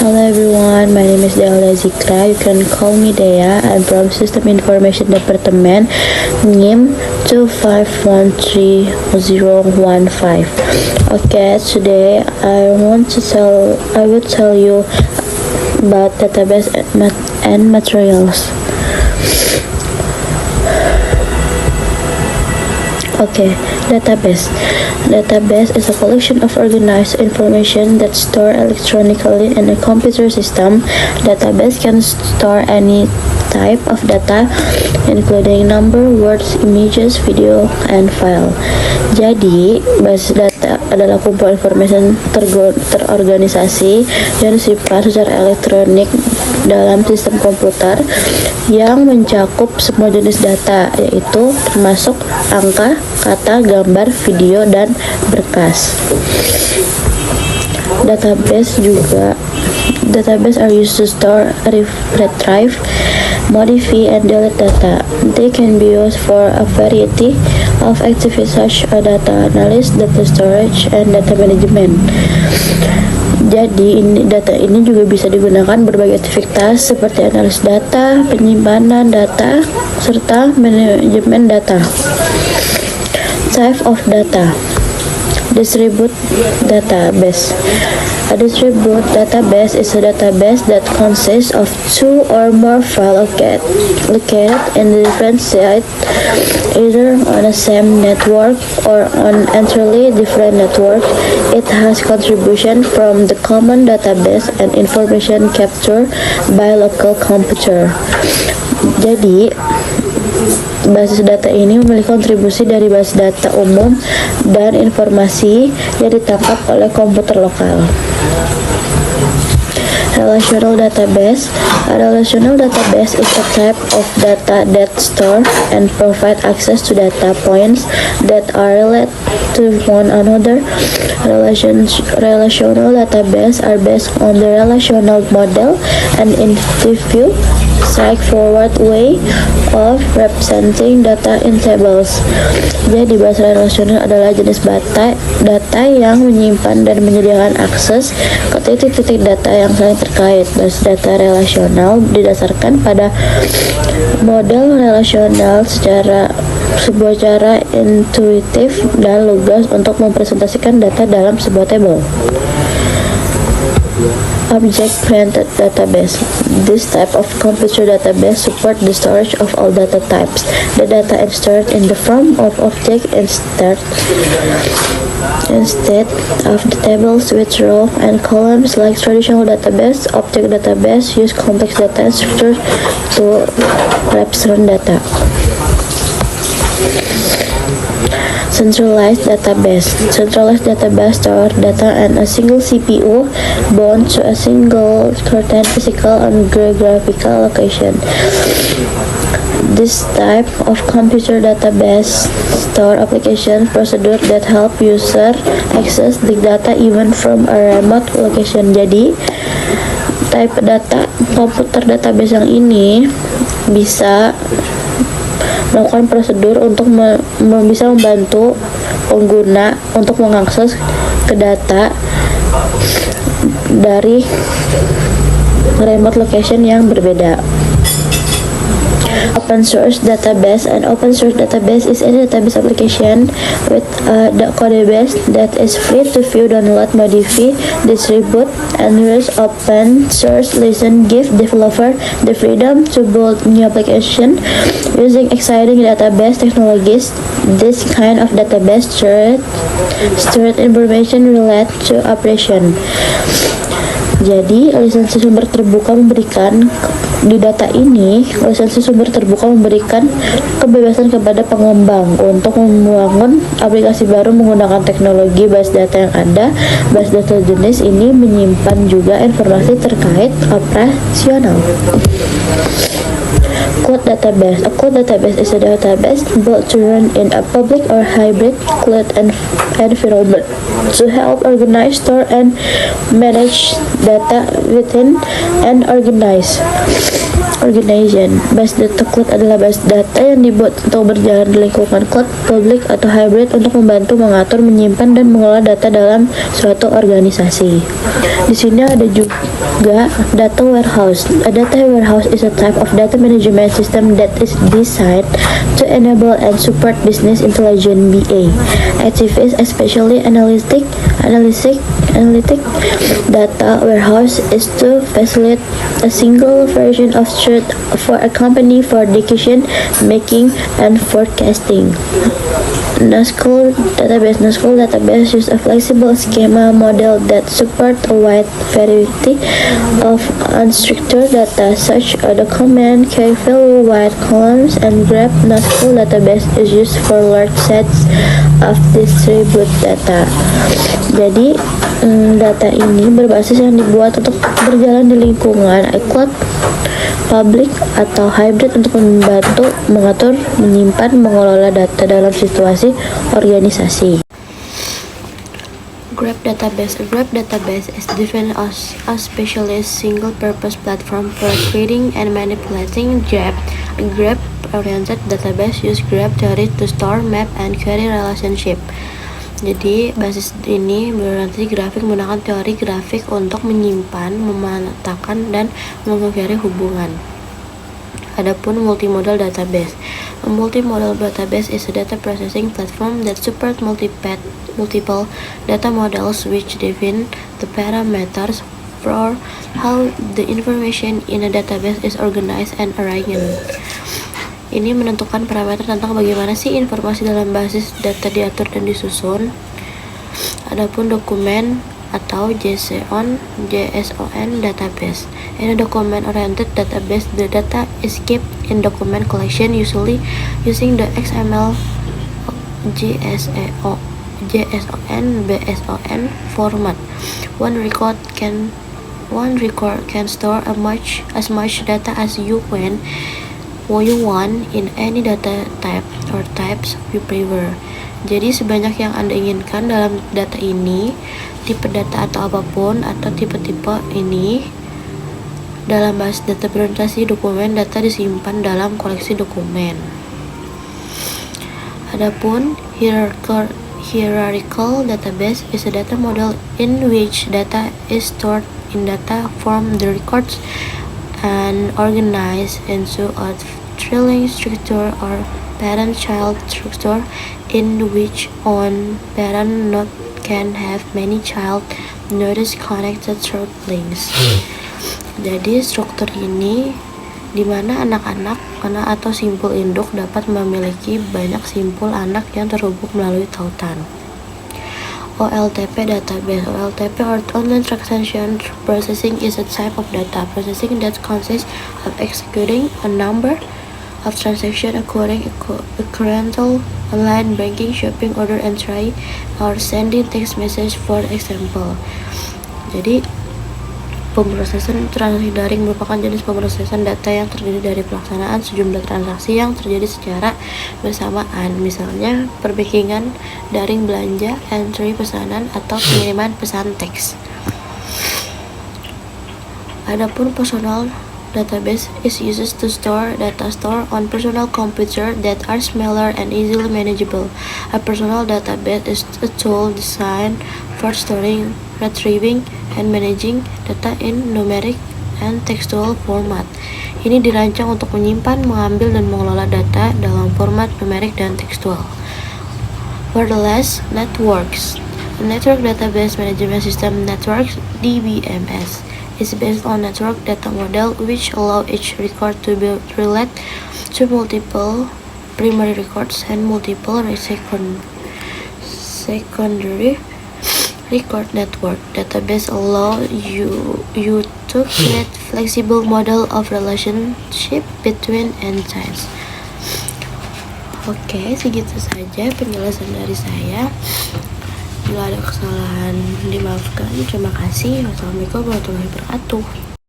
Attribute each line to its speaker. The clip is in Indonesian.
Speaker 1: Hello everyone, my name is Dea Zikra. You can call me Dea. I'm from System Information Department, NIM 2513015. Okay, today I will tell you about database and materials. Okay, database. Database is a collection of organized information that's stored electronically in a computer system. Database can store any type of data, including number, words, images, video, and file. Jadi, base data adalah kumpulan informasi terorganisasi yang disimpan secara elektronik dalam sistem komputer yang mencakup semua jenis data, yaitu termasuk angka, kata, gambar, video, dan berkas. Database are used to store, retrieve, modify, and delete data. They can be used for a variety of activities such as data analysis, data storage, and data management. Jadi data ini juga bisa digunakan berbagai aktivitas seperti analisis data, penyimpanan data, serta manajemen data. Type of data. Distributed database. A distributed database is a database that consists of two or more files located in different sites, either on the same network or on entirely different networks. It has contribution from the common database and information captured by local computer. Jadi, basis data ini memiliki kontribusi dari basis data umum dan informasi yang ditangkap oleh komputer lokal. Relational database. A relational database is a type of data that store and provide access to data points that are related to one another. Relational database are based on the relational model and intuitive, straightforward way of representing data in tables. Jadi bahasa relasional adalah jenis data yang menyimpan dan menyediakan akses ke titik-titik data yang saling terkait. Bahasa data relasional didasarkan pada model relasional sebuah cara intuitif dan lugas untuk mempresentasikan data dalam sebuah tabel. Object-oriented database. This type of computer database support the storage of all data types. The data is stored in the form of objects instead of the tables with rows and columns like traditional database. Object database use complex data structures to represent data. Centralized database. Centralized database store data in a single CPU bound to a single certain physical and geographical location. This type of computer database store application procedure that help user access the data even from a remote location. Jadi, type data komputer database yang ini bisa melakukan prosedur untuk bisa membantu pengguna untuk mengakses ke data dari remote location yang berbeda. Open source database. An open source database is any database application with a code base that is free to view, download, modify, distribute, and use. Open source license give developer the freedom to build new application using exciting database technologies. This kind of database stored information related to operation. Jadi, lisensi sumber terbuka memberikan di data ini, lisensi sumber terbuka memberikan kebebasan kepada pengembang untuk membangun aplikasi baru menggunakan teknologi base data yang ada. Base data jenis ini menyimpan juga informasi terkait operasional. Cloud database. A cloud database is a database built to run in a public or hybrid cloud environment to help organize, store, and manage data within an organization. Base data cloud adalah base data yang dibuat untuk berjalan di lingkungan cloud, public, atau hybrid untuk membantu mengatur, menyimpan, dan mengelola data dalam suatu organisasi. Di sini ada juga Data warehouse. A data warehouse is a type of data management system that is designed to enable and support business intelligence (BA) activities, especially analytic. Data warehouse is to facilitate a single version of truth for a company for decision making and forecasting. NASQL database use a flexible schema model that supports a wide variety of unstructured data, such as document, carry value, wide columns, and graph. NASQL database is used for large sets of distributed data. Jadi, data ini berbasis yang dibuat untuk berjalan di lingkungan iCloud, public atau hybrid untuk membantu mengatur, menyimpan, mengelola data dalam situasi organisasi. Graph database. A graph database is defined as a specialized single-purpose platform for creating and manipulating graph. A graph-oriented database use graph theory to store, map, and query relationship. Jadi basis ini berarti grafik menggunakan teori grafik untuk menyimpan, memetakan, dan mengquery hubungan. Adapun multimodal database. A multimodal database is a data processing platform that supports multiple data models which define the parameters for how the information in a database is organized and arranged. Ini menentukan parameter tentang bagaimana sih informasi dalam basis data diatur dan disusun. Adapun dokumen atau JSON database. In a document-oriented database, the data is kept in document collection, usually using the XML, JSON format. One record can store as much data as you want in any data type or types you prefer. Jadi sebanyak yang Anda inginkan dalam data ini, tipe data atau apapun atau tipe-tipe ini. Dalam bahasa data presentasi dokumen, data disimpan dalam koleksi dokumen. Adapun hierarchical database is a data model in which data is stored in data form, the records, and organized into a trailing structure or parent-child structure in which one parent node can have many child nodes connected through links. Jadi struktur ini di mana anak-anak atau simpul induk dapat memiliki banyak simpul anak yang terhubung melalui tautan. OLTP database. OLTP or online transaction processing is a type of data processing that consists of executing a number of transactions occurring online banking, shopping, order entry, or sending text message, for example. Jadi pemrosesan transaksi daring merupakan jenis pemrosesan data yang terdiri dari pelaksanaan sejumlah transaksi yang terjadi secara bersamaan, misalnya perbookingan daring belanja, entry pesanan, atau pengiriman pesan teks. Adapun personal database is used to store data on personal computer that are smaller and easily manageable. A personal database is a tool designed for storing, retrieving, and managing data in numeric and textual format. Ini dirancang untuk menyimpan, mengambil, dan mengelola data dalam format numerik dan tekstual. Wireless networks. A network database management system networks (DBMS) is based on network data model which allow each record to be related to multiple primary records and multiple secondary record. Network database allow you to create flexible model of relationship between entities. Oke, segitu saja penjelasan dari saya. Bila ada kesalahan dimaafkan. Terima kasih. Wassalamualaikum warahmatullahi wabarakatuh.